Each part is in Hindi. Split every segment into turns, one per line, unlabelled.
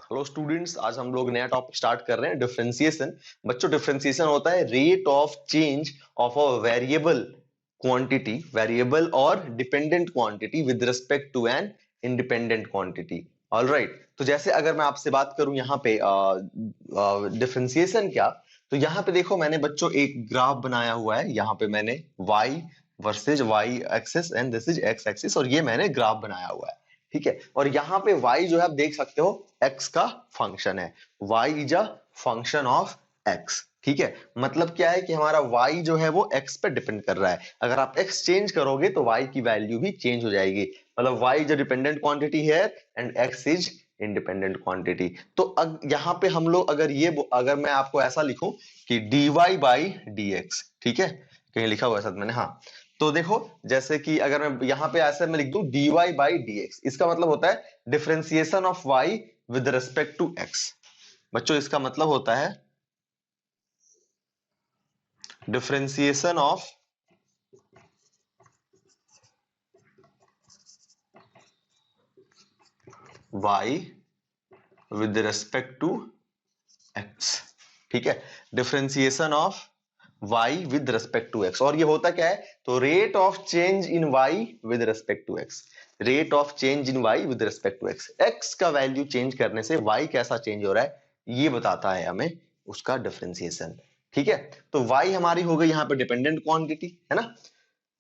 हेलो स्टूडेंट्स, आज हम लोग नया टॉपिक स्टार्ट कर रहे हैं, डिफरेंशिएशन। बच्चों, डिफरेंशिएशन होता है rate of change of a variable quantity, variable और dependent quantity with respect to an independent quantity. All right, तो जैसे अगर मैं आपसे बात करूं यहाँ पे डिफरेंशिएशन क्या, तो यहाँ पे देखो मैंने बच्चों एक ग्राफ बनाया हुआ है। यहाँ पे मैंने y versus y axis and this is x axis, और ये मैंने ग्राफ बनाया हुआ है। ठीक है, और यहाँ पे y जो है आप देख सकते हो x का फंक्शन है। y is a function of x। ठीक है, मतलब क्या है कि हमारा y जो है वो x पे डिपेंड कर रहा है। अगर आप x चेंज करोगे तो y की वैल्यू भी चेंज हो जाएगी। मतलब y is a dependent quantity here and x is independent quantity. तो यहाँ पे हम लोग अगर मैं आपको ऐसा लिखूं कि dy बाई dx, ठीक है, कहीं लिखा हुआ है साथ मैंने, हाँ, तो देखो जैसे कि अगर मैं यहाँ पे ऐसे मैं लिख दूं dy बाई dx, इसका मतलब होता है differentiation of y with respect to x। बच्चों, इसका मतलब होता है differentiation of y with respect to x। ठीक है, differentiation of y with respect to x। और ये होता क्या है, तो rate of change in y with respect to x, rate of change in y with respect to x। x का वैल्यू चेंज करने से y कैसा चेंज हो रहा है ये बताता है हमें उसका डिफरेंशिएशन। ठीक है, तो y हमारी हो गई यहाँ पे डिपेंडेंट क्वांटिटी, है ना,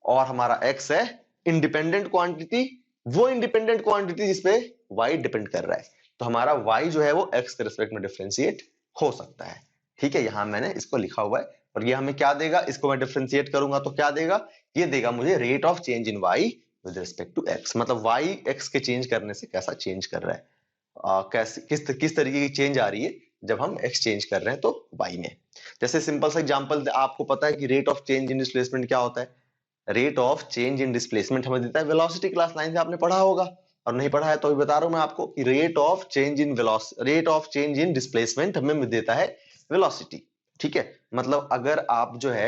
और हमारा x है इंडिपेंडेंट क्वांटिटी, वो इंडिपेंडेंट क्वांटिटी जिसपे y डिपेंड कर रहा है। तो हमारा y जो है वो x के रिस्पेक्ट में डिफरेंशिएट हो सकता है। ठीक है, यहां मैंने इसको लिखा हुआ है, और ये हमें क्या देगा, इसको मैं डिफरेंशिएट करूंगा तो क्या देगा, ये देगा मुझे rate of change in y with respect to x। मतलब y x के चेंज करने से कैसा चेंज कर रहा है, कैसे किस तरीके की चेंज आ रही है जब हम x चेंज कर रहे हैं तो y में। जैसे सिंपल सा एग्जांपल, आपको पता है कि rate of change in displacement क्या होता है। Rate of change in displacement हमें देता है वेलोसिटी। क्लास 9 से आपने पढ़ा होगा, और नहीं पढ़ा है तो अभी बता रहा हूं मैं आपको कि rate of change in displacement हमें देता है वेलोसिटी। ठीक है, मतलब अगर आप जो है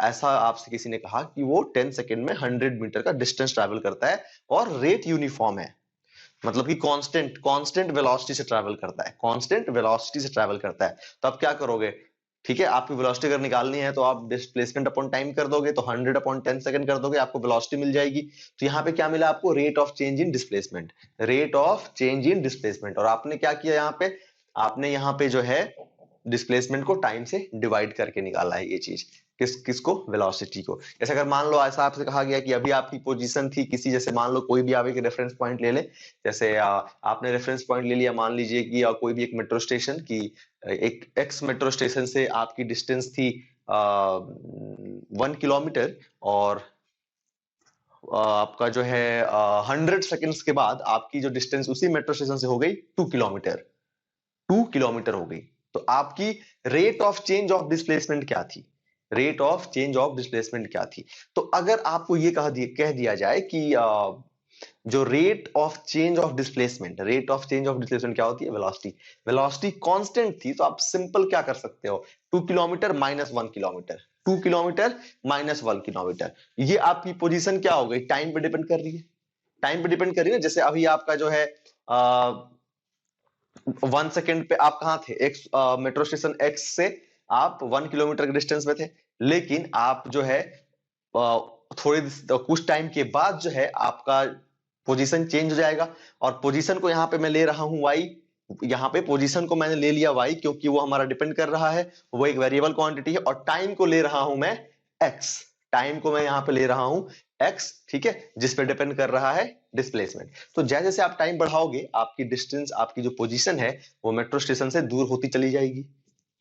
ऐसा आपसे किसी ने कहा कि वो 10 सेकंड में 100 मीटर का डिस्टेंस ट्रैवल करता है और रेट यूनिफॉर्म है, मतलब कि कांस्टेंट वेलोसिटी से ट्रैवल करता है, कांस्टेंट वेलोसिटी से ट्रैवल करता है, तो आप क्या करोगे। ठीक है, आपकी वेलोसिटी अगर निकालनी है तो आप डिस्प्लेसमेंट अपॉन टाइम कर दोगे, तो 100 अपॉन 10 सेकंड कर दोगे, आपको वेलोसिटी मिल जाएगी। तो यहाँ पे क्या मिला आपको, rate of change in displacement, rate of change in displacement. और आपने क्या किया यहाँ पे, आपने यहाँ पे जो है डिस्प्लेसमेंट को टाइम से डिवाइड करके निकाला है ये चीज, किसको, वेलोसिटी को। जैसे अगर मान लो ऐसा आपसे कहा गया कि अभी आपकी पोजीशन थी किसी, जैसे मान लो कोई भी आप एक रेफरेंस पॉइंट ले ले, जैसे आपने रेफरेंस पॉइंट ले लिया, मान लीजिए कि कोई भी एक मेट्रो स्टेशन की, एक एक्स मेट्रो स्टेशन से आपकी डिस्टेंस थी 1 किलोमीटर, और आपका जो है 100 सेकेंड्स के बाद आपकी जो डिस्टेंस उसी मेट्रो स्टेशन से हो गई 2 किलोमीटर, 2 किलोमीटर हो गई। तो आपकी rate of change of displacement क्या थी, rate of change of displacement क्या थी। तो अगर आपको ये कह दिया जाए कि जो rate of change of displacement, rate of change of displacement क्या होती है, वेलोसिटी, वेलोसिटी कांस्टेंट थी, तो आप सिंपल क्या कर सकते हो, 2 kilometre minus 1 kilometre, 2 kilometre minus 1 kilometre, ये आपकी पोजीशन क्या हो गई, टाइम पे डिपेंड कर रही है, टाइम पे डिपेंड कर रही है। जैसे अभी आपका जो है 1 सेकेंड पे आप कहां थे, एक्स मेट्रो स्टेशन एक्स से आप 1 किलोमीटर के डिस्टेंस में थे, लेकिन आप जो है थोड़ी कुछ टाइम के बाद जो है आपका पोजीशन चेंज हो जाएगा, और पोजीशन को यहाँ पे मैं ले रहा हूं y, यहाँ पे पोजीशन को मैंने ले लिया y क्योंकि वो हमारा डिपेंड कर रहा है, वो एक वेरिएबल क्वांटिटी है, और टाइम को ले रहा हूं मैं x, टाइम को मैं यहाँ पे ले रहा हूं x, ठीक है, जिस पे डिपेंड कर रहा है डिस्प्लेसमेंट। तो जैसे जैसे आप टाइम बढ़ाओगे आपकी डिस्टेंस, आपकी जो पोजीशन है वो मेट्रो स्टेशन से दूर होती चली जाएगी,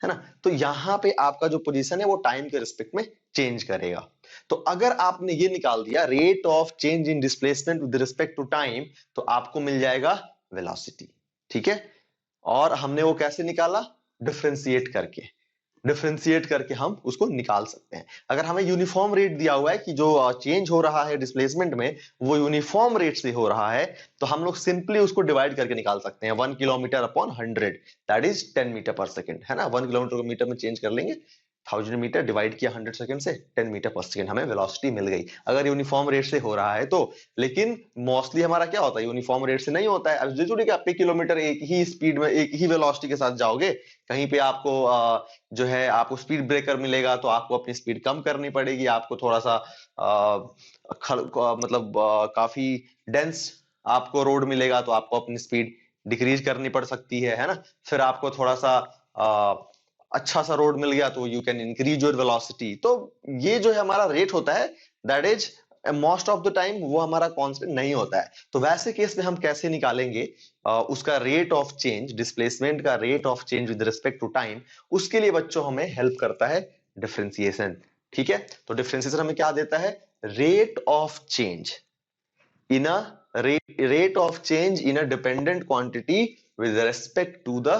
है ना। तो यहाँ पे आपका जो पोजीशन है वो टाइम के रिस्पेक्ट में चेंज करेगा। तो अगर आपने ये निकाल दिया rate of change in displacement with respect to time, तो आपको मिल जाएगा वेलोसिटी। ठीक है, और हमने वो कैसे निकाला, डिफरेंशिएट करके, डिफरेंशिएट करके हम उसको निकाल सकते हैं। अगर हमें यूनिफॉर्म रेट दिया हुआ है कि जो चेंज हो रहा है डिस्प्लेसमेंट में वो यूनिफॉर्म रेट से हो रहा है, तो हम लोग सिंपली उसको डिवाइड करके निकाल सकते हैं, 1 kilometre upon 100, that is 10 metre per second, है ना। 1 किलोमीटर को मीटर में चेंज कर लेंगे 1000 मीटर डिवाइड किया 100 सेकंड से 10 मीटर पर सेकंड, हमें वेलोसिटी मिल गई अगर यूनिफॉर्म रेट से हो रहा है तो। लेकिन मोस्टली हमारा क्या होता है, यूनिफॉर्म रेट से नहीं होता है। अब जरूरी कि आप पे किलोमीटर एक ही स्पीड में एक ही वेलोसिटी के साथ जाओगे, कहीं पे आपको जो है आपको स्पीड ब्रेकर मिलेगा तो आपको अपनी स्पीड कम करनी पड़ेगी, आपको थोड़ा सा मतलब काफी डेंस आपको रोड मिलेगा तो आपको अपनी स्पीड डिक्रीज करनी पड़ सकती है ना। फिर आपको थोड़ा सा अच्छा सा रोड मिल गया तो you can increase your velocity. तो ये जो है हमारा रेट होता है, that is most of the time वो हमारा कांस्टेंट नहीं होता है। तो वैसे केस में हम कैसे निकालेंगे उसका रेट ऑफ चेंज, डिस्प्लेसमेंट का rate of change with respect to time, उसके लिए बच्चों हमें हेल्प करता है डिफरेंशिएशन। ठीक है, तो डिफरेंशिएशन हमें क्या देता है, rate of change in a rate of change in a dependent quantity with respect to the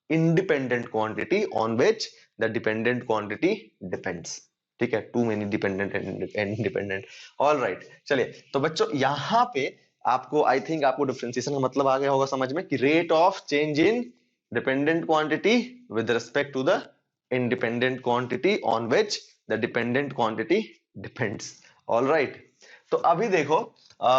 independent quantity on which the dependent quantity depends। ठीक है, too many dependent and independent. All right, चलिए तो बच्चों यहां पे आपको आई थिंक आपको डिफरेंशिएशन का मतलब आ गया होगा समझ में कि rate of change in dependent quantity with respect to the independent quantity on which the dependent quantity depends. All right, तो अभी देखो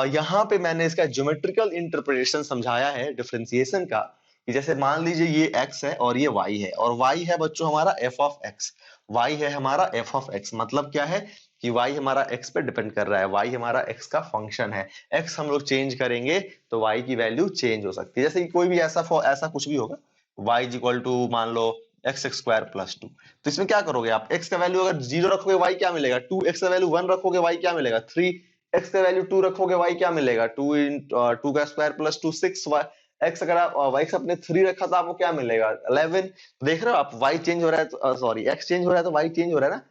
यहां पे मैंने इसका ज्योमेट्रिकल इंटरप्रिटेशन समझाया है डिफरेंशिएशन का, कि जैसे मान लीजिए ये x है और ये y है, और y है बच्चों हमारा f ऑफ x, y है हमारा f ऑफ x। मतलब क्या है कि y हमारा x पे डिपेंड कर रहा है, y हमारा x का फंक्शन है। x हम लोग चेंज करेंगे तो y की वैल्यू चेंज हो सकती है। जैसे कि कोई भी ऐसा कुछ भी होगा, y इज इक्वल टू मान लो एक्स स्क्वायर प्लस 2, तो इसमें क्या करोगे आप, x का वैल्यू अगर 0 रखोगे y क्या मिलेगा 2, x का वैल्यू 1 रखोगे y क्या मिलेगा 3, x का वैल्यू 2 रखोगे y क्या मिलेगा 2 2 का स्क्वायर प्लस 2 6, x अगर आप x अपने 3 रखा तो आपको क्या मिलेगा 11। देख रहे हो आप, y चेंज हो रहा है तो सॉरी x चेंज हो रहा है तो y चेंज हो रहा है ना।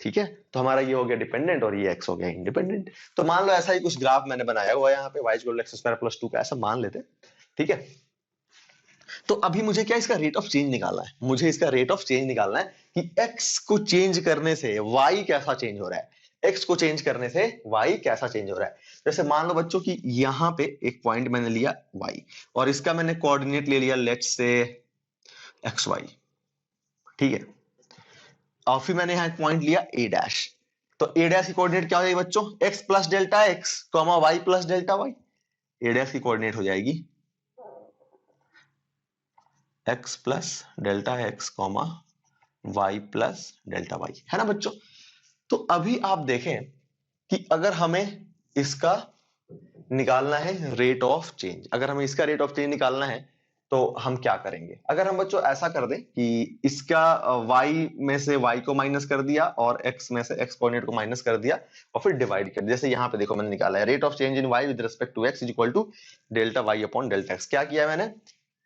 ठीक है, तो हमारा ये हो गया डिपेंडेंट और ये x हो गया इंडिपेंडेंट। तो मान लो ऐसा ही कुछ ग्राफ मैंने बनाया हुआ है यहाँ पे, y equal to x square plus 2 का ऐसा मान लेते हैं। ठीक है, तो अभी मुझे क्या इसका रेट ऑफ चेंज निकालना है, मुझे इसका रेट ऑफ चेंज निकालना है कि x को चेंज करने से y कैसा चेंज हो रहा है, x को चेंज करने से y कैसा चेंज हो रहा है। जैसे मान लो बच्चों कि यहां पे एक पॉइंट मैंने लिया y और इसका मैंने कोऑर्डिनेट ले लिया लेट्स से xy। ठीक है, और फिर मैंने यहां एक पॉइंट लिया a डैश, तो a डैश की कोऑर्डिनेट क्या हो जाएगी बच्चों, x plus delta x comma y plus delta y। a dash की कोऑर्डिनेट हो जाएगी x plus delta x comma y plus delta y, है ना बच्चों। तो अभी आप देखें कि अगर हमें इसका निकालना है रेट ऑफ चेंज, अगर हमें इसका रेट ऑफ चेंज निकालना है तो हम क्या करेंगे। अगर हम बच्चों ऐसा कर दें कि इसका y में से y को माइनस कर दिया और x में से x कोऑर्डिनेट को माइनस कर दिया और फिर डिवाइड कर दिया। जैसे यहाँ पे देखो मैंने निकाला है rate of change in y with respect to x is equal to delta y upon delta x। क्या किया मैंने,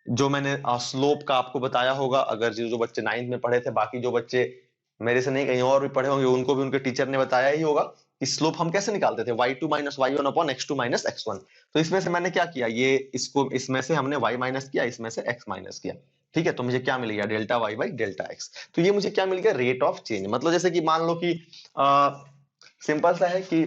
जो मैंने स्लोप का आपको बताया होगा, अगर जो बच्चे 9th में पढ़े थे, बाकी जो बच्चे मेरे से नहीं कहीं और भी पढ़े होंगे उनको भी उनके टीचर ने बताया ही होगा कि स्लोप हम कैसे निकालते थे, y2 minus y1 upon x2 minus x1। तो इसमें से मैंने क्या किया, ये इसको इसमें से हमने y माइनस किया, इसमें से x माइनस किया। ठीक है, तो मुझे क्या मिल गया delta y by delta x। तो ये मुझे क्या मिल गया, रेट ऑफ चेंज। मतलब जैसे कि मान लो कि सिंपल सा है कि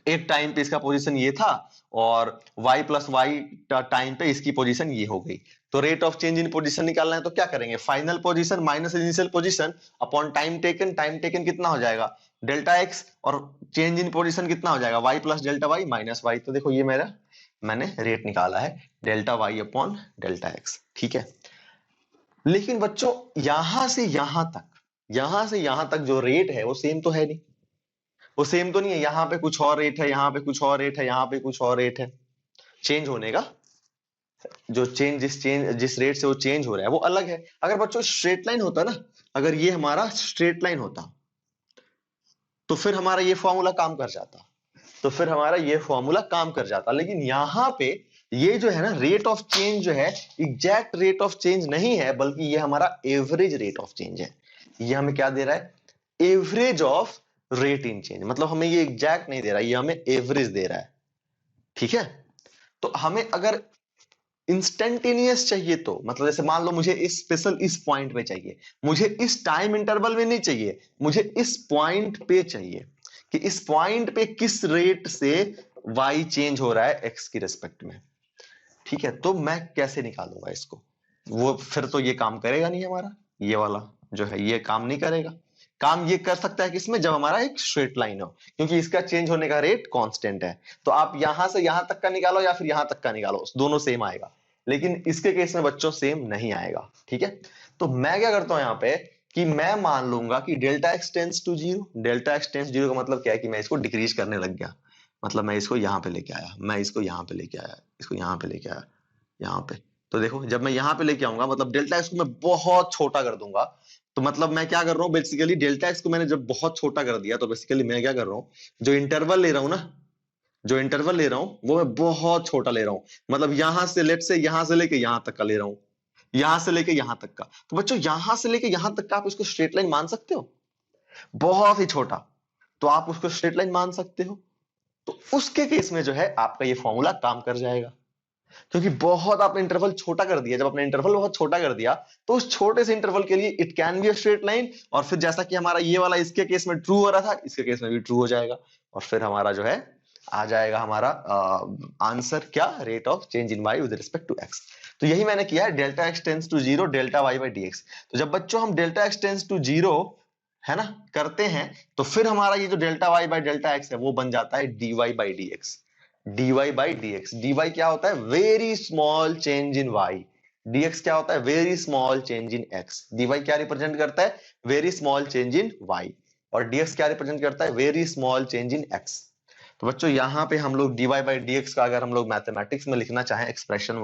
एक टाइम पे इसका पोजीशन ये था और y प्लस वाई टाइम पे इसकी पोजीशन ये हो गई। तो rate of change in position निकालना है तो क्या करेंगे, final position minus initial position upon time taken, time taken कितना हो जाएगा डेल्टा x, और चेंज इन पोजीशन कितना हो जाएगा y plus delta y minus y। तो देखो ये मेरा मैंने रेट निकाला है delta y upon delta x। ठीक है, लेकिन बच्चों यहां से यहां तक जो रेट है वो सेम तो है नहीं, वो सेम तो नहीं है। यहाँ पे कुछ और रेट है, यहाँ पे कुछ और रेट है, यहाँ पे कुछ और रेट है। चेंज होने का जो जिस रेट से वो चेंज हो रहा है वो अलग है। अगर बच्चों स्ट्रेट लाइन होता ना, अगर ये हमारा स्ट्रेट लाइन होता तो फिर हमारा ये फॉर्मूला काम कर जाता, लेकिन यहाँ पे ये जो है ना रेट ऑफ चेंज जो है एग्जैक्ट रेट ऑफ चेंज नहीं है, बल्कि ये हमारा एवरेज रेट ऑफ चेंज है। ये हमें क्या दे रहा है, average of rate in change. मतलब हमें ये एग्जैक्ट नहीं दे रहा, ये हमें एवरेज दे रहा है। ठीक है, तो हमें अगर इंस्टेंटेनियस चाहिए तो मतलब जैसे मान लो मुझे इस स्पेशल इस पॉइंट पे चाहिए, मुझे इस टाइम इंटरवल में नहीं चाहिए, मुझे इस पॉइंट पे चाहिए कि इस पॉइंट पे किस रेट से y चेंज हो रहा है x की रिस्पेक्ट में। ठीक है, तो मैं कैसे निकालूंगा इसको, वो फिर तो ये काम करेगा नहीं हमारा ये वाला। जो है ये काम नहीं करेगा। काम ये कर सकता है किसमें, जब हमारा एक स्ट्रेट लाइन हो, क्योंकि इसका चेंज होने का रेट कांस्टेंट है। तो आप यहां से यहां तक का निकालो या फिर यहां तक का निकालो, दोनों सेम आएगा। लेकिन इसके केस में बच्चों सेम नहीं आएगा, ठीक है। तो मैं क्या करता हूं यहाँ पे कि मैं मान लूंगा कि delta x tends to zero. Delta x tends zero का मतलब क्या है कि मैं इसको डिक्रीज करने लग गया। मतलब मैं इसको यहां पे लेके आया, मैं इसको यहां पे लेके आया, इसको यहां पे लेके आया, यहाँ पे। तो देखो जब मैं यहां पे लेके आऊंगा मतलब डेल्टा एक्स को मैं बहुत छोटा कर दूंगा। तो मतलब मैं क्या कर रहा हूँ बेसिकली, डेल्टा एक्स को मैंने जब बहुत छोटा कर दिया तो बेसिकली मैं क्या कर रहा हूँ, जो इंटरवल ले रहा हूँ ना, जो इंटरवल ले रहा हूं वो मैं बहुत छोटा ले रहा हूं। मतलब यहां से लेट से यहां से लेके यहां तक का ले रहा हूं, यहां से लेके यहां तक का। तो बच्चों यहां से लेके यहां तक का आप इसको स्ट्रेट लाइन मान सकते हो, बहुत ही छोटा। तो आप उसको स्ट्रेट लाइन मान सकते हो। तो उसके केस में जो है आपका ये फॉर्मूला काम कर जाएगा, क्योंकि बहुत आपने इंटरवल छोटा कर दिया। जब आपने इंटरवल बहुत छोटा कर दिया तो उस छोटे से इंटरवल के लिए it can be a straight line. और फिर जैसा कि हमारा ये वाला इसके केस में ट्रू हो रहा था, इसके केस में भी ट्रू हो जाएगा। और फिर हमारा जो है आ जाएगा हमारा आंसर क्या, rate of change in y with respect to x. तो यही मैंने किया है, delta x tends to zero delta y by D x. तो जब बच्चों हम delta x tends to zero है ना करते हैं, तो फिर हमारा ये जो delta y by delta x है वो बन जाता है d y by D x. dy by dx, dy क्या होता है, very small change in y, dx क्या होता है, very small change in x। dy क्या रिप्रेजेंट करता है, very small change in y, और dx क्या रिप्रेजेंट करता है, very small change in x। तो बच्चों यहाँ पे हम लोग dy बाई dx का अगर हम लोग मैथमेटिक्स में लिखना चाहें एक्सप्रेशन,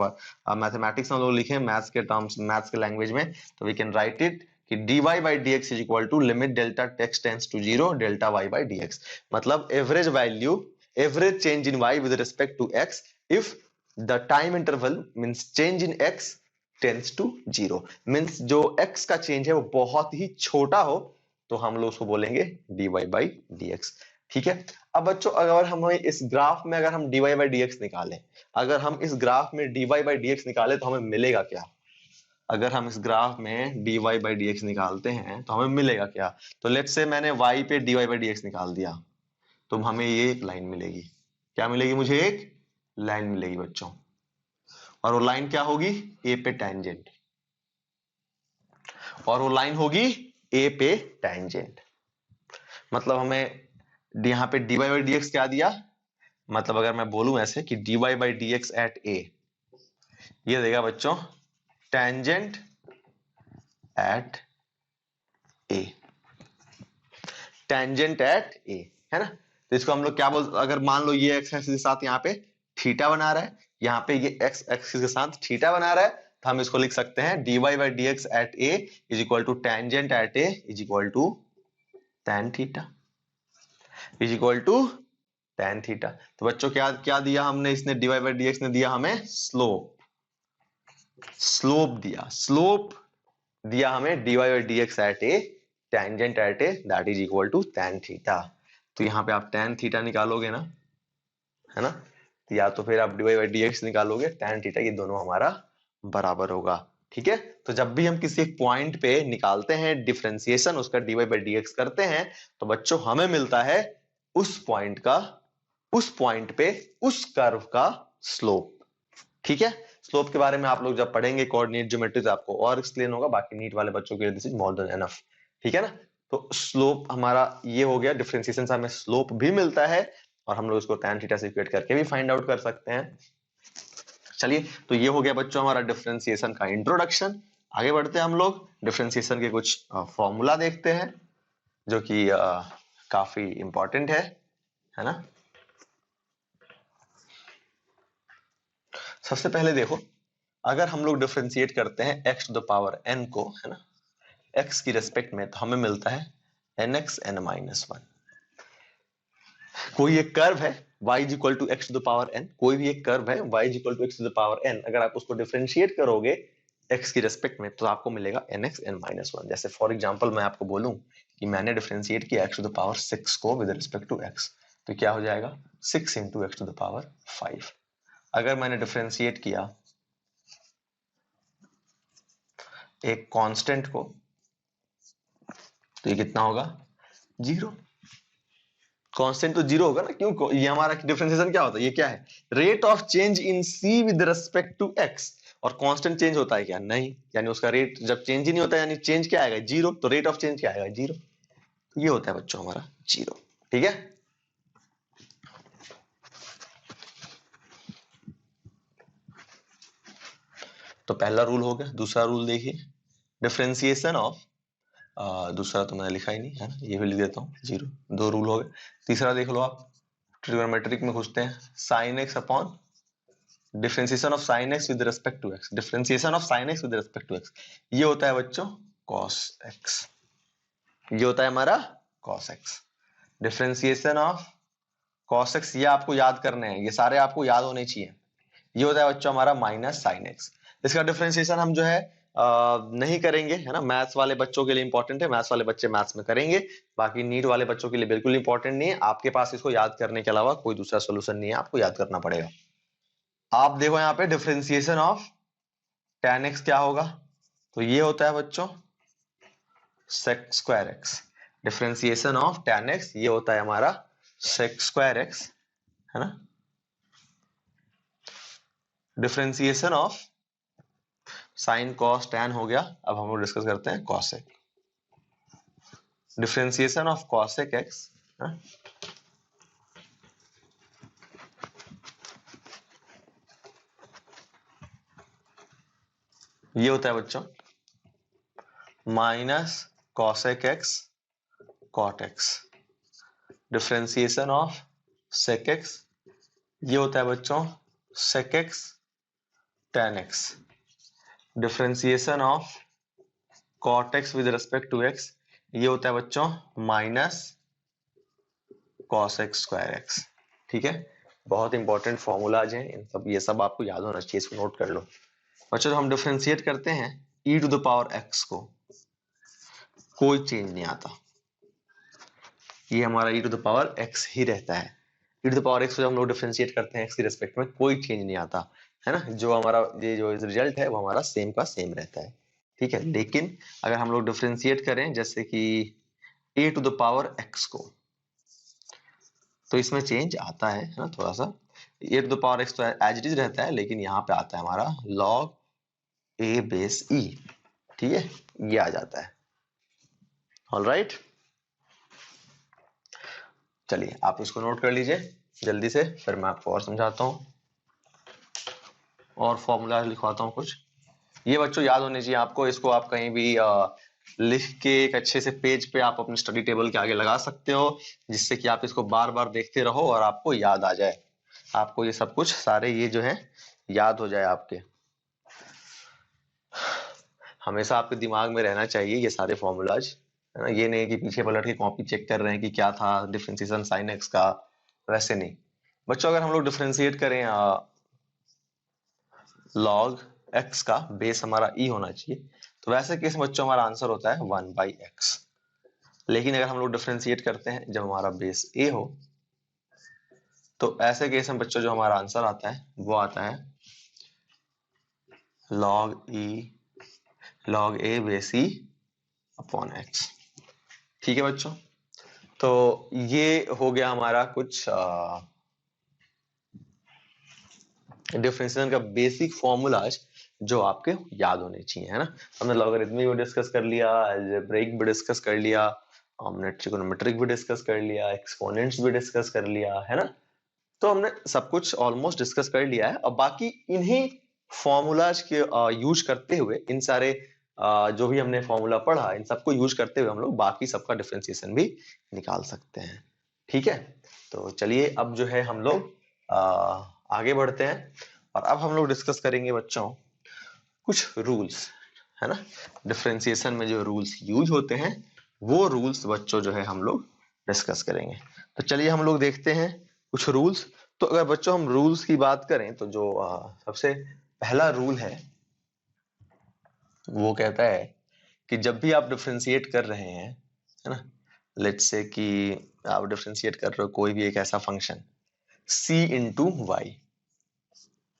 मैथमेटिक्स में हम लोग लिखें मैथ्स के टर्म्स, मैथ्स के लैंग्वेज में, तो वी कैन राइट इट कि dy by dx is equal to limit delta x tends to zero delta y by dx। मतलब average value, average change in y with respect to x if the time interval means change in x tends to zero, means जो x का change है वो बहुत ही छोटा हो, तो हम लोग उसको बोलेंगे dy by dx। ठीक है। अब बच्चों अगर हमें इस ग्राफ में अगर हम dy by dx निकालें, अगर हम इस ग्राफ में dy by dx निकालें तो हमें मिलेगा क्या। अगर हम इस ग्राफ में dy by dx निकालते हैं तो हमें मिलेगा क्या। तो लेट्स से मैंने y पे dy by dx निकाल दिया, तो हमें ये एक लाइन मिलेगी। क्या मिलेगी, मुझे एक लाइन मिलेगी बच्चों। और वो लाइन क्या होगी, ए पे टैंजेंट, और वो लाइन होगी ए पे टैंजेंट। मतलब हमें यहाँ पे dy बाई डी एक्स क्या दिया, मतलब अगर मैं बोलूं ऐसे कि dy by D x at A, ये देगा बच्चों tangent at A, tangent at A, है ना। तो इसको हम लोग क्या बोल, अगर मान लो ये एक्स एक्सिस के साथ यहाँ पे थीटा बना रहा है, यहाँ पे ये एक्स एक्सिस के साथ थीटा बना रहा है, तो हम इसको लिख सकते हैं dy by D x at a is equal to tangent at a is equal to tan theta, is equal to tan theta. तो बच्चों क्या क्या दिया हमने, इसने dy बाई डी एक्स ने दिया हमें स्लोप, स्लोप दिया, स्लोप दिया हमें dy by D x at a tangent at a that is equal to tan theta. तो यहाँ पे आप tan थीटा निकालोगे ना, है ना, तो या तो फिर आप dy बाई डी एक्स निकालोगे tan थीटा, ये दोनों हमारा बराबर होगा। ठीक है। तो जब भी हम किसी एक पॉइंट पे निकालते हैं डिफरेंशिएशन, उसका dy बाई डी एक्स करते हैं, तो बच्चों हमें मिलता है उस पॉइंट का, उस पॉइंट पे उस कर्व का स्लोप। ठीक है। स्लोप के बारे में आप लोग जब पढ़ेंगे कोऑर्डिनेट ज्योमेट्री तो आपको और एक्सप्लेन होगा, बाकी नीट वाले बच्चों के लिए this is more than enough. ठीक है ना। तो स्लोप हमारा ये हो गया, डिफरेंशिएशन से हमें स्लोप भी मिलता है, और हम लोग इसको tan थीटा से इक्वेट करके भी फाइंड आउट कर सकते हैं। चलिए, तो ये हो गया बच्चों हमारा डिफरेंशिएशन का इंट्रोडक्शन। आगे बढ़ते हैं हम लोग डिफरेंशिएशन के कुछ फॉर्मूला देखते हैं, जो कि काफी इंपॉर्टेंट है ना। सबसे पहले देखो, अगर हम लोग डिफरेंशिएट करते हैं x to the power n को, है ना, x की रेस्पेक्ट में, तो हमें मिलता है nx n माइनस 1। कोई एक कर्व है y is equal to x to the power n, कोई भी एक कर्व है y is equal to x to the power n, अगर आप उसको डिफरेंशिएट करोगे x की रेस्पेक्ट में तो आपको मिलेगा nx n माइनस 1। जैसे फॉर एग्जांपल मैं आपको बोलूं कि मैंने डिफरेंशिएट किया x टू द पावर 6 को विद रिस्पेक्ट टू x, तो क्या हो जाएगा 6 into x to the power 5। अगर मैंने डिफरेंशिएट किया एक कांस्टेंट को, तो ये कितना होगा, 0। कांस्टेंट तो 0 होगा ना, क्यों, ये हमारा डिफरेंशिएशन क्या होता है, ये क्या है, rate of change in c with respect to x। और कांस्टेंट चेंज होता है क्या? नहीं, यानी उसका रेट जब चेंज ही नहीं होता यानी चेंज क्या आएगा? जीरो। तो रेट ऑफ चेंज क्या आएगा? जीरो। ये होता है बच्चों हमारा जीरो। ठीक है, तो पहला रूल हो गया। दूसरा रूल देखिए, डिफरेंशिएशन ऑफ, दूसरा तो मैंने लिखा ही नहीं है ना, ये भी लिख देता हूँ, जीरो। दो रूल हो गए। तीसरा देख लो आप, ट्रिगोनोमेट्रिक में घुसते हैं, sine x upon differentiation of sine x with respect to x. Differentiation of sine x with respect to x, ये होता है बच्चों कॉस एक्स। ये होता है हमारा cos x. Differentiation of cos x, ये आपको याद करने हैं, ये सारे आपको याद होने चाहिए। ये होता है बच्चों हमारा माइनस साइन एक्स। इसका डिफरेंशिएशन हम जो है नहीं करेंगे, है ना। मैथ्स वाले बच्चों के लिए इंपॉर्टेंट है, मैथ्स वाले बच्चे मैथ्स में करेंगे, बाकी नीट वाले बच्चों के लिए बिल्कुल इंपॉर्टेंट नहीं है। आपके पास इसको याद करने के अलावा कोई दूसरा सोल्यूशन नहीं है, आपको याद करना पड़ेगा। आप देखो यहाँ पे डिफरेंशिएशन ऑफ tan x क्या होगा, तो ये होता है बच्चों sec square x। Differentiation of tan x ये होता है हमारा sec स्क्वायर x, है ना। Differentiation of sine cos tan हो गया। अब हम लोग डिस्कस करते हैं cosec। Differentiation of cosec x, ये होता है बच्चों minus cosec x cot x। Differentiation of sec x ये होता है बच्चों sec x tan x। Differentiation of cot x with respect to x ये होता है बच्चों minus cos x square x। ठीक है, बहुत इंपॉर्टेंट फॉर्मूलाज हैं, इन सब ये सब आपको याद होना चाहिए, इसको नोट कर लो बच्चों। हम डिफरेंशिएट करते हैं e to the power x को, कोई चेंज नहीं आता, ये हमारा e to the power x ही रहता है। e to the power x को जब हम लोग डिफरेंशिएट करते हैं x के रिस्पेक्ट में, कोई चेंज नहीं आता, है ना। जो हमारा ये जो रिजल्ट है वो हमारा सेम का सेम रहता है। ठीक है, लेकिन अगर हम लोग डिफरेंशिएट करें जैसे कि a to the power x को, तो इसमें चेंज आता है ना थोड़ा सा। a to the power x तो एज इट इज रहता है, लेकिन यहाँ पे आता है हमारा log a बेस e। ठीक है, ये आ जाता है। ऑलराइट, चलिए आप इसको नोट कर लीजिए जल्दी से, फिर मैं आपको और समझाता हूँ और फॉर्मूला लिखवाता हूँ कुछ। ये बच्चों याद होने चाहिए आपको, इसको आप कहीं भी लिख के एक अच्छे से पेज पे आप अपने स्टडी टेबल के आगे लगा सकते हो, जिससे कि आप इसको बार बार देखते रहो और आपको याद आ जाए। आपको ये सब कुछ सारे ये जो है याद हो जाए आपके, हमेशा आपके दिमाग में रहना चाहिए ये सारे फॉर्मूलाज, है ना। ये नहीं कि पीछे पलट के कॉपी चेक कर रहे हैं कि क्या था डिफरेंशिएशन साइन एक्स का, वैसे नहीं बच्चों। अगर हम लोग डिफरेंशिएट करें log x का बेस हमारा e होना चाहिए, तो वैसे केस में बच्चों हमारा आंसर होता है 1/x। लेकिन अगर हम लोग डिफरेंशिएट करते हैं जब हमारा बेस a हो, तो ऐसे केस में बच्चों जो हमारा आंसर आता है वो आता है log a base e upon x। ठीक है बच्चों, तो ये हो गया हमारा कुछ डिफरेंशिएशन का बेसिक फॉर्मूलाज जो आपके याद होने चाहिए, है ना। हमने लॉगरिथमिक भी डिस्कस कर लिया, अलजेब्रिक भी डिस्कस कर लिया, हमने ट्रिगोनोमेट्रिक भी डिस्कस कर लिया, एक्सपोनेंट्स भी डिस्कस कर लिया, है ना। तो हमने सब कुछ ऑलमोस्ट डिस्कस कर लिया है। और बाकी इन्हीं फॉर्मूलाज के यूज करते हुए, इन सारे जो भी हमने फॉर्मूला पढ़ा, इन सबको यूज करते हुए हम लोग बाकी सबका डिफरेंशिएशन भी निकाल सकते हैं। ठीक है, तो चलिए अब जो है हम लोग आगे बढ़ते हैं और अब हम लोग डिस्कस करेंगे बच्चों कुछ रूल्स, है ना। डिफरेंशिएशन में जो रूल्स यूज होते हैं वो रूल्स बच्चों जो है हम लोग डिस्कस करेंगे। तो चलिए हम लोग देखते हैं कुछ रूल्स। तो अगर बच्चों हम रूल्स की बात करें तो जो सबसे पहला रूल है वो कहता है कि जब भी आप डिफरेंशिएट कर रहे हैं, है ना, लेट्स से कि आप डिफरेंशिएट कर रहे हो कोई भी एक ऐसा फंक्शन c इंटू वाई,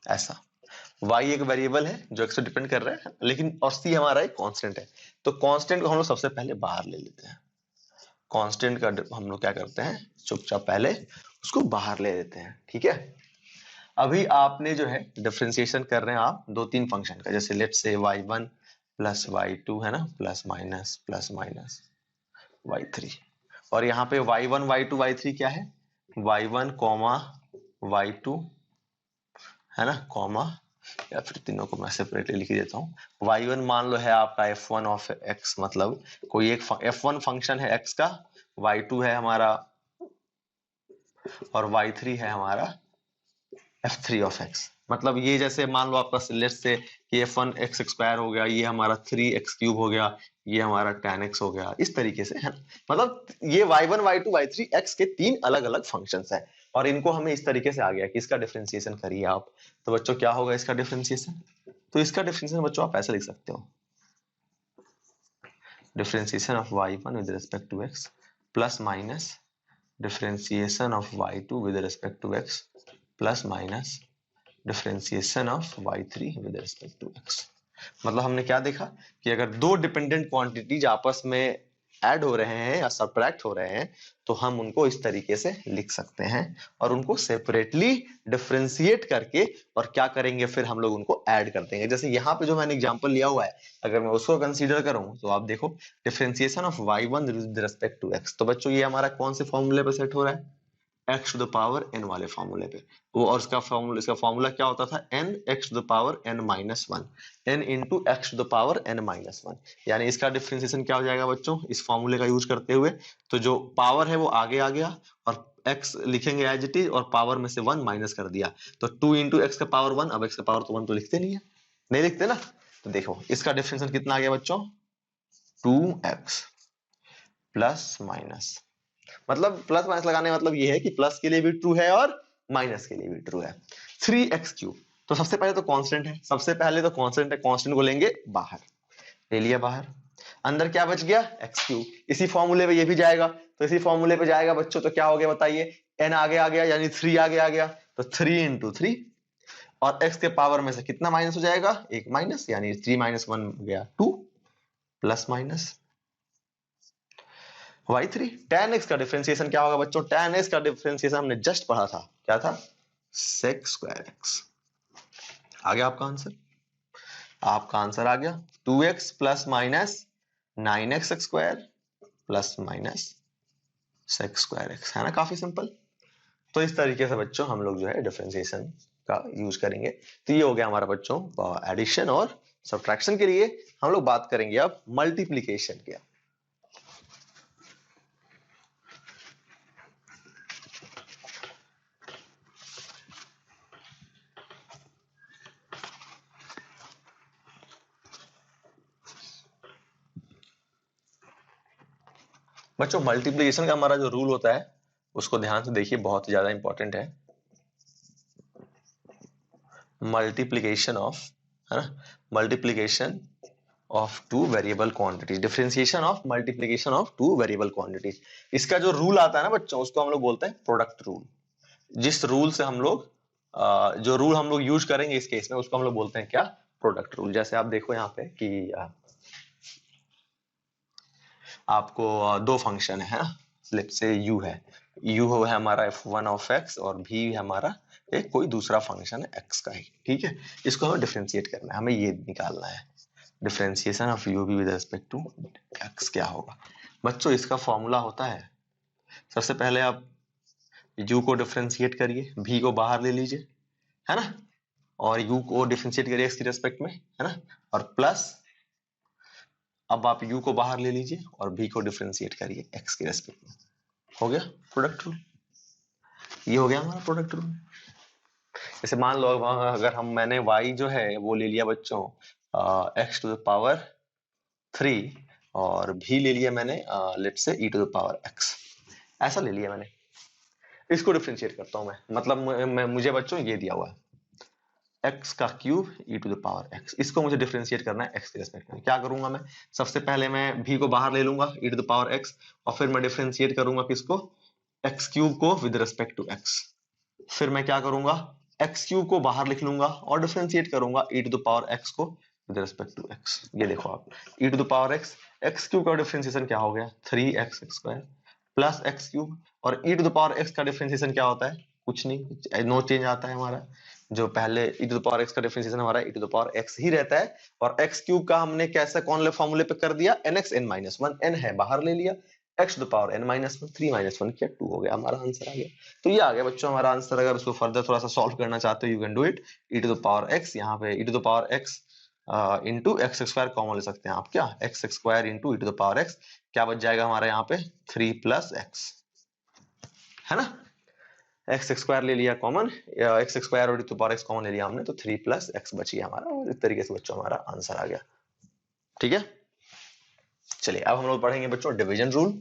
ऐसा y एक वेरिएबल है जो x पे डिपेंड कर रहा है, लेकिन और c हमारा एक कांस्टेंट है। तो कांस्टेंट को हम लोग सबसे पहले बाहर ले लेते हैं। कांस्टेंट का हम लोग क्या करते हैं, चुपचाप पहले उसको बाहर ले लेते हैं। ठीक है, अभी आपने जो है डिफरेंशिएशन कर रहे हैं आप दो तीन फंक्शन का, जैसे let's say y1 plus y2 है ना, प्लस माइनस y3, और यहाँ पे y1 y2 y3 क्या है, y1 कॉमा y2 है ना, कॉमा, या फिर तीनों को मैं सेपरेटली लिख देता हूँ। y1 मान लो है आपका f1 ऑफ x, मतलब कोई एक f1 फंक्शन है x का, y2 है हमारा और y3 है हमारा f3 ऑफ x। मतलब ये जैसे मान लो आपका लेट्स से कि f1 x स्क्वायर हो गया, ये हमारा 3x क्यूब हो गया, ये हमारा 10x हो गया, इस तरीके से है। मतलब ये y1 y2 y3 x के तीन अलग अलग फंक्शंस हैं, और इनको हमें इस तरीके से आ गया कि इसका डिफरेंशिएशन करिए आप, तो बच्चों क्या होगा इसका डिफरेंशिएशन, तो इसका डिफरेंशिएशन बच्चों आप ऐसे लिख सकते हो, differentiation of y1 with respect to x plus minus differentiation of y2 with respect to x plus minus differentiation of y3 with respect to x। मतलब हमने क्या देखा कि अगर दो डिपेंडेंट क्वांटिटीज आपस में ऐड हो रहे हैं या सब्ट्रैक्ट हो रहे हैं, तो हम उनको इस तरीके से लिख सकते हैं, और उनको सेपरेटली डिफरेंशिएट करके और क्या करेंगे, फिर हम लोग उनको ऐड कर देंगे। जैसे यहाँ पे जो मैंने एग्जांपल लिया हुआ है, अगर मैं उसको कंसीडर करूं तो आप देखो differentiation of y1 with respect to x, तो बच्चों ये हमारा कौन से फॉर्मूले पे सेट हो रहा है, x to the power n वाले फॉर्मूले पे। वो और इसका फॉर्मूला क्या होता था, n x to the power n minus one, n into x to the power n minus one. यानी इसका डिफरेंशिएशन क्या हो जाएगा बच्चों, इस फॉर्मूले का यूज करते हुए, तो जो पावर है वो आगे आ गया, और x लिखेंगे एज इट इज, और पावर में से 1 माइनस कर दिया, तो 2 इंटू एक्स का पावर 1। अब x का पावर तो 1 तो लिखते नहीं है, नहीं लिखते ना, तो देखो इसका डिफरेंशिएशन कितना आ गया बच्चों, 2x प्लस माइनस, मतलब प्लस माइनस लगाने मतलब ये है कि प्लस के लिए भी ट्रू है और माइनस के लिए भी ट्रू है। 3x क्यूब, तो सबसे पहले तो कांस्टेंट है, सबसे पहले तो कांस्टेंट है, कांस्टेंट को लेंगे बाहर, ले लिया बाहर, अंदर क्या बच गया, x क्यूब, इसी फॉर्मूले पे ये भी जाएगा, तो इसी फॉर्मूले पे जाएगा बच्चों, तो क्या हो गया बताइए, n आगे आ गया यानी 3 आगे आ गया, तो 3 इंटू 3, और x के पावर में से कितना माइनस हो जाएगा, एक माइनस, यानी 3 माइनस 1 हो गया 2, plus minus y3। tan x का डिफरेंशिएशन क्या होगा बच्चों, tan x का डिफरेंशिएशन हमने जस्ट पढ़ा था, क्या था, sec स्क्वायर x। आ गया आपका आंसर, आपका आंसर आ गया 2x plus minus 9x square plus minus sec square x, है ना, काफी सिंपल। तो इस तरीके से बच्चों हम लोग जो है डिफरेंशिएशन का यूज करेंगे। तो ये हो गया हमारा बच्चों एडिशन और सब्ट्रैक्शन के लिए। हम लोग बात करेंगे अब मल्टीप्लीकेशन की। बच्चों मल्टीप्लिकेशन का हमारा जो रूल होता है उसको ध्यान से देखिए, बहुत ज्यादा इंपॉर्टेंट है। मल्टीप्लिकेशन ऑफ, है ना, multiplication of two variable quantities, differentiation of multiplication of two variable quantities. इसका जो रूल आता है ना बच्चों, उसको हम लोग बोलते हैं प्रोडक्ट रूल। जिस रूल से हम लोग जो रूल हम लोग यूज करेंगे इस केस में, उसको हम लोग बोलते हैं क्या, प्रोडक्ट रूल। जैसे आप देखो यहाँ पे कि आपको दो फंक्शन है ना, लेट्स से u है, u है हमारा f1 ऑफ x और v है हमारा एक कोई दूसरा फंक्शन है x का ही, ठीक है। इसको हमें डिफरेंशिएट करना है, हमें ये निकालना है, differentiation of u v with respect to x क्या होगा बच्चों। इसका फॉर्मूला होता है, सबसे पहले आप u को डिफरेंशिएट करिए, v को बाहर ले लीजिए, है ना, और u को डिफरेंशिएट करिए x के रिस्पेक्ट में, है ना, और प्लस अब आप u को बाहर ले लीजिए और v को डिफरेंशिएट करिए x के रेस्पेक्ट में, हो गया प्रोडक्ट रूल। ये हो गया हमारा प्रोडक्ट रूल। जैसे मान लो अगर मैंने y जो है वो ले लिया बच्चों x टू द पावर 3 और v ले लिया मैंने let's say e to the power x, ऐसा ले लिया मैंने। इसको डिफरेंशिएट करता हूं मैं, मतलब मुझे बच्चों ये दिया हुआ है x का cube e to the power x, इसको मुझे डिफरेंशिएट करना है x के रिस्पेक्ट में। क्या करूंगा मैं, सबसे पहले मैं v को बाहर ले लूंगा e to the power x, और फिर मैं डिफरेंशिएट करूंगा किसको, x क्यूब को विद रिस्पेक्ट टू x। फिर मैं क्या करूंगा, x क्यूब को बाहर लिख लूंगा और डिफरेंशिएट करूंगा e to the power x को विद रिस्पेक्ट टू x। ये देखो आप e to the power x cube का डिफरेंशिएशन क्या हो गया, 3x square plus x cube, और e to the power x का डिफरेंशिएशन क्या होता है, कुछ नहीं, नो चेंज आता है हमारा। जो पहले e to the power x का डिफरेंशिएशन हमारा e to the power x ही रहता है, और x क्यूब का हमने कैसा कौन ले फॉर्मूले पे कर दिया, nx n minus one, n है बाहर ले लिया, x to the power n minus one, 3 minus one किया 2 हो गया, हमारा आंसर आ गया। तो ये आ गया बच्चों हमारा आंसर। अगर उसको फर्दर थोड़ा सा सॉल्व करना चाहते हो you can do it, e to the power x, यहाँ पे e to the power x into x square common ले सकते हैं आप, क्या x square into e to the power x, क्या बच जाएगा हमारा यहाँ पे 3 प्लस x, है ना, एक्स स्क्वायर ले लिया कॉमन, एक्स स्क्वायर और e to the power x common ले लिया हमने, तो 3 प्लस x बच गया हमारा, और इस तरीके से बच्चों हमारा आंसर आ गया। ठीक है, चलिए अब हम लोग पढ़ेंगे बच्चों डिवीजन रूल।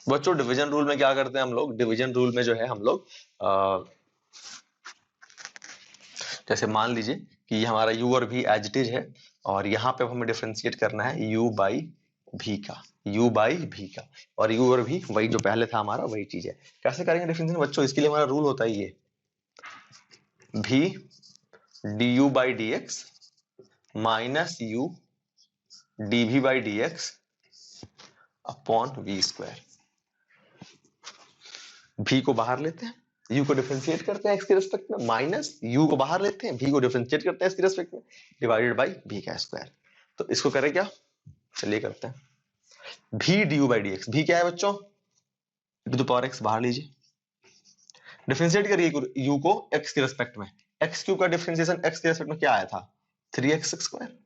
बच्चों डिवीजन रूल में क्या करते हैं हम लोग, डिवीजन रूल में जो है हम लोग जैसे मान लीजिए कि ये हमारा u और v एज इट इज है, और यहाँ पे हमें डिफरेंशिएट करना है u बाई v का, u बाई v का, और u और v वही जो पहले था हमारा वही चीज है। कैसे करेंगे डिफरेंशिएशन बच्चों, इसके लिए हमारा रूल होता है ये v du by dx minus u dv by dx upon v square. v को बाहर लेते हैं, u को डिफरेंशिएट करते हैं x के रिस्पेक्ट में, माइनस u को बाहर लेते हैं, v को डिफरेंशिएट करते हैं x के रिस्पेक्ट में, डिवाइडेड बाई v का स्क्वायर। तो इसको करें क्या, चलिए करते हैं। v du by dx, v क्या है बच्चों, e to the power x बाहर लीजिए, डिफरेंशिएट करिए u को x के रिस्पेक्ट में, x क्यूब का डिफरेंशिएशन x के रिस्पेक्ट में क्या आया था 3x स्क्वायर,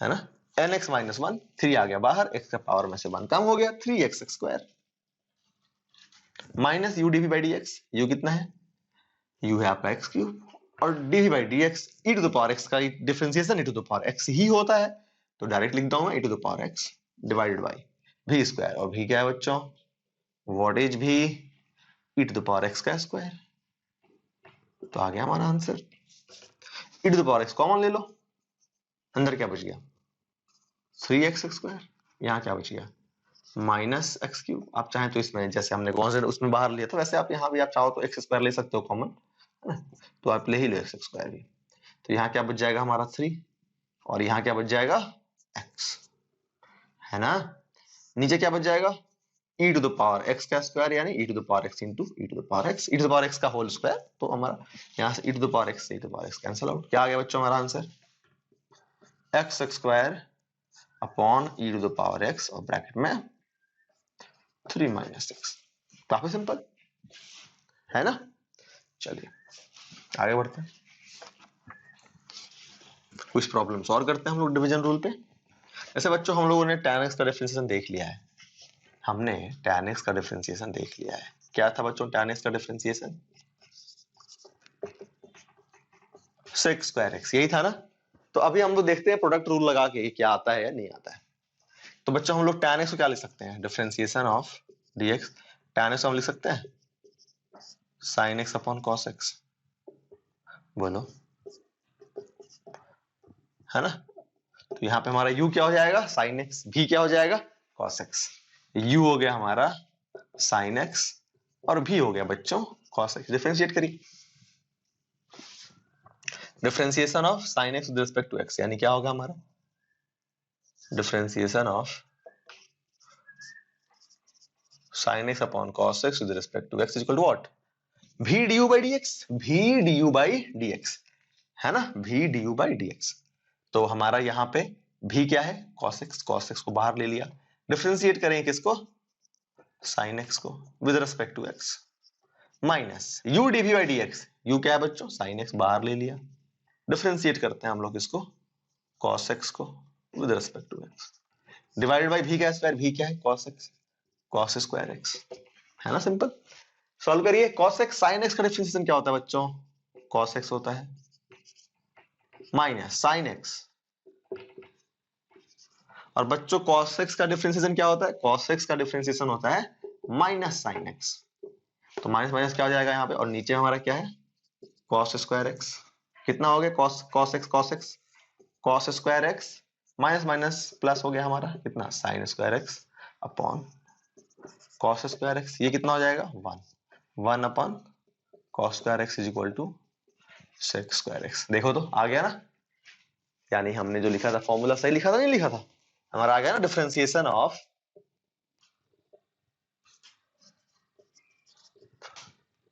है ना, nx माइनस वन, 3 आ गया बाहर, x का पावर में से 1 कम हो गया, 3x square minus u dv by dx, u कितना है, u है आपका x क्यूब, और dv by dx e to the power x का differentiation e to the power x ही होता है, तो डायरेक्ट लिख दूंगा e to the power x divided by v square, और v क्या है बच्चों, what is v, e to the power x का स्क्वायर। तो आ गया हमारा answer, e to the power x common ले लो, अंदर क्या बच गया 3x स्क्वायर, यहाँ क्या बच गया माइनस एक्स क्यूब। आप चाहें तो इसमें जैसे हमने कॉन्स्टेंट उसमें बाहर लिया था, वैसे आप यहाँ भी आप चाहो तो एक्स स्क्वायर ले सकते हो कॉमन, है ना, तो आप ले ही लो एक्स स्क्वायर भी। तो यहाँ क्या बच जाएगा हमारा 3, और यहाँ क्या बच जाएगा x, है ना, नीचे क्या बच जाएगा e to the power x का स्क्वायर, यानी e to the power x into e to the power x, e to the power x का होल स्क्वायर। तो हमारा यहाँ से e to the power x से e to the power x cancel out, क्या आ गया बच्चों हमारा answer x square upon e to the power x, और ब्रैकेट में 3 माइनस 6। काफी सिंपल है ना, चलिए आगे बढ़ते हैं, कुछ प्रॉब्लम सॉल्व करते हैं हम लोग डिवीजन रूल पे। ऐसे बच्चों हम लोगों ने tan x का डिफरेंशिएशन देख लिया है, हमने tan x का डिफरेंशिएशन देख लिया है, क्या था बच्चों tan x का डिफरेंशिएशन 6 स्क्वायर x, यही था ना। तो अभी हम लोग देखते हैं प्रोडक्ट रूल लगा के क्या आता है या नहीं आता है। तो बच्चों हम लोग tan x को क्या लिख सकते हैं, differentiation of dx, tan x हम लिख सकते हैं sin x upon cos x, बोलो, है ना। तो यहाँ पे हमारा u क्या हो जाएगा sin x, v क्या हो जाएगा cos x, u हो गया हमारा sin x और v हो गया बच्चों cos x। डिफरेंशिएट करिए, differentiation of sin x with respect to x, यानी क्या होगा हमारा differentiation of sin x upon cos x with respect to x is equal to what, v du by dx, v du by dx, है ना, v du by dx। तो हमारा यहाँ पे v क्या है cos x को बाहर ले लिया, डिफरेंशिएट करेंगे किसको sin x को with respect to x, minus u dv by dx, u क्या है बच्चों sin x बाहर ले लिया, डिफरेंशिएट करते हैं हम लोग इसको cos x को with respect to x, divided by v का स्क्वायर, v क्या है cos स्क्वायर x, है ना, सिंपल। सॉल्व करिए, cos x sin x का डिफरेंशिएशन क्या होता है बच्चों cos x होता है माइनस sin x, और बच्चों cos x का डिफरेंशिएशन क्या होता है, cos x का डिफरेंशिएशन होता है माइनस sin x। तो माइनस माइनस क्या हो जाएगा यहाँ पे, और नीचे हमारा क्या है cos स्क्वायर x, कितना हो गया cos square x minus minus plus हो गया हमारा कितना sin square x upon cos square x, ये कितना हो जाएगा 1 upon cos square x is equal to sec square x। देखो तो आ गया ना, यानी हमने जो लिखा था फॉर्मूला सही लिखा था नहीं लिखा था, हमारा आ गया ना डिफरेंशिएशन ऑफ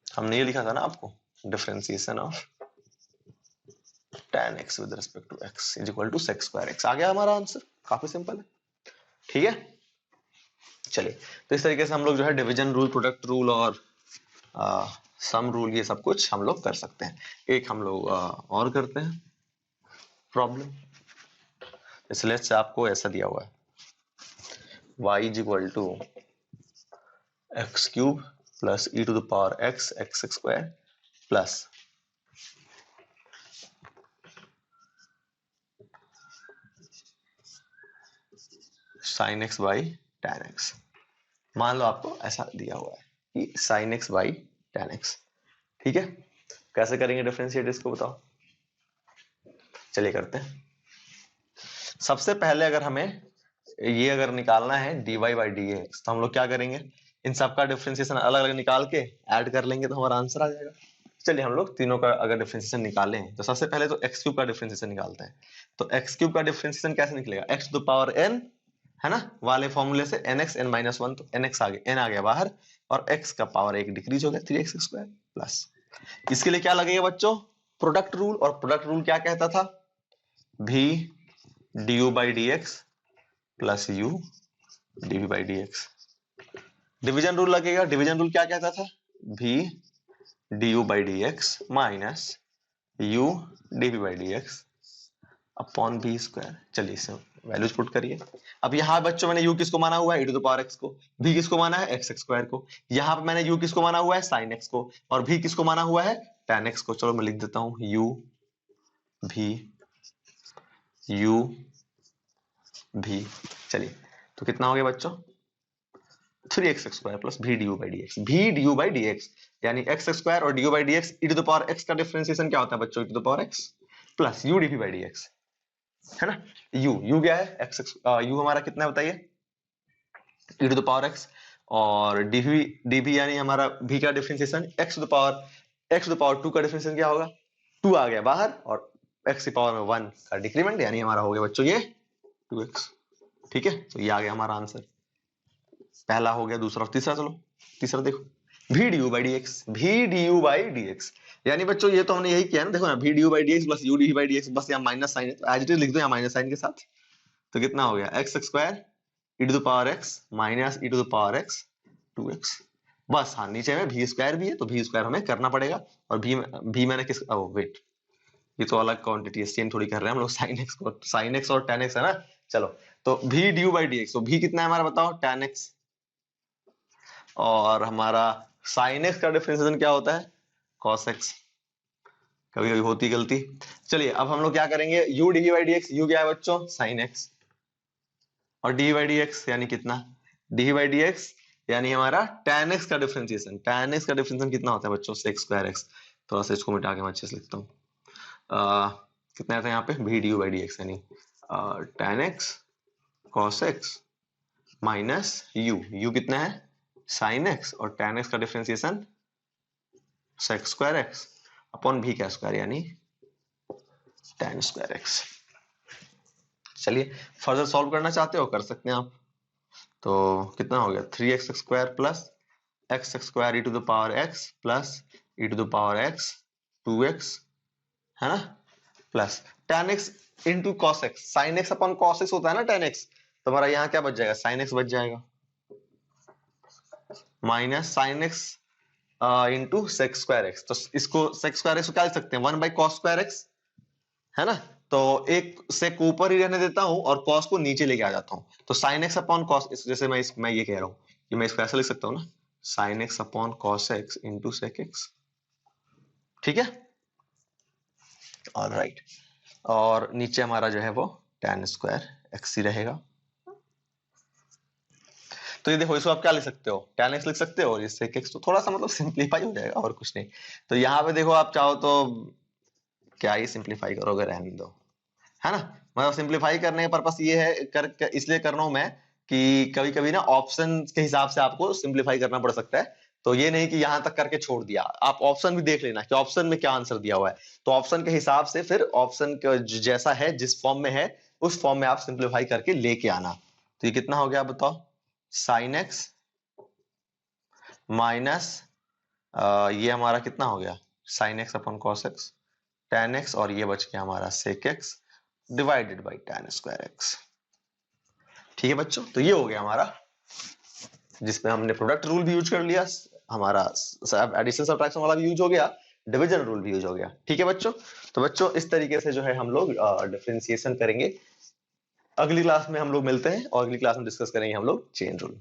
हमने ये लिखा था ना आपको, differentiation of tan x with respect to x is equal to sec square x। आ गया हमारा आंसर, काफी सिंपल है। ठीक है, चलिए तो इस तरीके से हम लोग जो है डिवीजन रूल, प्रोडक्ट रूल और सम रूल ये सब कुछ हम लोग कर सकते हैं। एक हम लोग और करते हैं प्रॉब्लम। इसलिए से आपको ऐसा दिया हुआ है y is equal to x cube plus e to the power x x square plus sine x by tan x. मान लो आपको ऐसा दिया हुआ है कि sine x by tan x. ठीक है, कैसे करेंगे डिफरेंशिएट इसको बताओ। चलिए करते हैं। सबसे पहले अगर हमें ये अगर निकालना है dy बाई डी एक्स, तो हम लोग क्या करेंगे, इन सबका डिफरेंशिएशन अलग अलग निकाल के ऐड कर लेंगे तो हमारा आंसर आ जाएगा। चलिए हम लोग तीनों का अगर डिफरेंशिएशन निकालें तो सबसे पहले तो एक्स क्यूब का डिफरेंशिएशन निकालते हैं। तो एक्स क्यूब का डिफरेंशिएशन कैसे निकलेगा, x to the power n है ना, वाले फॉर्मूले से nx n माइनस वन, तो nx आ गया, n आ गया बाहर और x का पावर एक डिक्रीज हो गया 3x स्क्वायर प्लस। इसके लिए क्या लगेगा बच्चों, प्रोडक्ट रूल। और प्रोडक्ट रूल क्या कहता था, v du by D x plus u dv by D x. Division rule लगेगा, डिवीजन रूल क्या कहता था, v du by D x minus u dv by D x upon b square. चलिए इसे वैल्यूज पुट करिए। अब यहाँ बच्चों मैंने u किसको माना हुआ है, e to the power x को, v किसको माना है x स्क्वायर को, यहाँ पे मैंने u किसको माना हुआ है sin x को, और v किसको माना हुआ है tan x को। चलो मैं लिख देता हूँ u v। चलिए तो कितना हो गया बच्चों, 3x square plus v du by D x. v du by D x यानी x स्क्वायर और du by D x, e to the power x का डिफरेंशिएशन क्या होता है बच्चों, e to the power x plus u dv by D x, है ना। u क्या है, x u हमारा कितना है बताइए, e to the power x, और dv यानी हमारा v का differentiation x to the power 2 का डिफरेंशिएशन क्या होगा, 2 आ गया बाहर और x की पावर में 1 का डिक्रीमेंट, यानी हमारा हो गया बच्चों ये 2x। ठीक है, तो ये आ गया हमारा आंसर, पहला हो गया। दूसरा और तीसरा, चलो तीसरा देखो, v du by D x, v du by D x यानी बच्चों ये तो हमने यही किया ना, देखो ना, v du by D x plus u dv by D x, बस यहाँ माइनस साइन है तो एज इट इज लिख दो यहाँ माइनस साइन के साथ। तो कितना हो गया x square e to the power x minus e to the power x 2x। बस हाँ, नीचे में v स्क्वायर भी है तो v स्क्वायर हमें करना पड़ेगा, और v मैंने किस, ओ वेट, ये तो अलग क्वांटिटी है, सेम थोड़ी कर रहे हैं हम लोग, sin x को, sin x और tan x है ना। चलो तो v du by D x, तो v कितना है हमारा बताओ, tan x, और हमारा sin x का डिफरेंशिएशन क्या होता है, cos x। कभी कभी होती गलती। चलिए अब हम लोग क्या करेंगे, u dv by D x, u क्या है बच्चों sin x, और dv बाई डी एक्स यानी कितना, dv बाई डी एक्स यानी हमारा tan x का डिफरेंशिएशन। tan x का डिफरेंशिएशन कितना होता है बच्चों, sec स्क्वायर x। थोड़ा सा इसको मिटा के मैं अच्छे से लिखता हूँ, कितना आता है यहाँ पे, v du by D x यानी tan x cos x minus u कितना है sin x, और tan x का differentiation sec square x upon v का स्क्वायर यानी tan स्क्वायर x। चलिए फर्दर सॉल्व करना चाहते हो कर सकते हैं आप। तो कितना हो गया, 3x square plus x square e to the power x plus e to the power x 2x, है ना, plus tan x into cos x, sin x upon cos x होता है ना tan x, तो हमारा यहाँ क्या बच जाएगा, sin x बच जाएगा, minus sin x into sec square x। तो इसको sec स्क्वायर x को क्या लिख सकते हैं, 1 बाई cos स्क्वायर x, है ना। तो एक sec को ऊपर ही रहने देता हूं और cos को नीचे लेके आ जाता हूं, तो sin x अपॉन cos, जैसे मैं ये कह रहा हूं कि मैं इसको ऐसा लिख सकता हूं ना, sin x upon cos x into sec x। ठीक है, ऑलराइट, और नीचे हमारा जो है वो tan स्क्वायर x ही रहेगा। तो ये देखो, इसको आप क्या लिख सकते हो, tan x लिख सकते हो, और ये sec x, तो थोड़ा सा मतलब सिंप्लीफाई हो जाएगा और कुछ नहीं। तो यहाँ पे देखो आप चाहो तो क्या ही सिंप्लीफाई करोगे, रहने दो, है ना। मतलब सिंप्लीफाई करने का पर्पस ये है, इसलिए कर रहा हूं मैं कि कभी कभी ना ऑप्शन के हिसाब से आपको सिंप्लीफाई करना पड़ सकता है, तो ये नहीं कि यहां तक करके छोड़ दिया, आप ऑप्शन भी देख लेना कि ऑप्शन में क्या आंसर दिया हुआ है, तो ऑप्शन के हिसाब से फिर ऑप्शन जैसा है, जिस फॉर्म में है उस फॉर्म में आप सिंप्लीफाई करके लेके आना। तो ये कितना हो गया बताओ, साइन एक्स माइनस ये हमारा कितना हो गया, sine x upon cos x, tan x, और ये बच गया हमारा sec x divided by tan square x. ठीक है बच्चों, तो ये हो गया हमारा, जिसमें हमने प्रोडक्ट रूल भी यूज कर लिया, हमारा एडिशन सब्ट्रैक्शन वाला भी यूज हो गया, डिवीजन रूल भी यूज हो गया। ठीक है बच्चों, तो बच्चों इस तरीके से जो है हम लोग डिफरेंशिएशन करेंगे। अगली क्लास में हम लोग मिलते हैं और अगली क्लास में डिस्कस करेंगे हम लोग चेन रूल।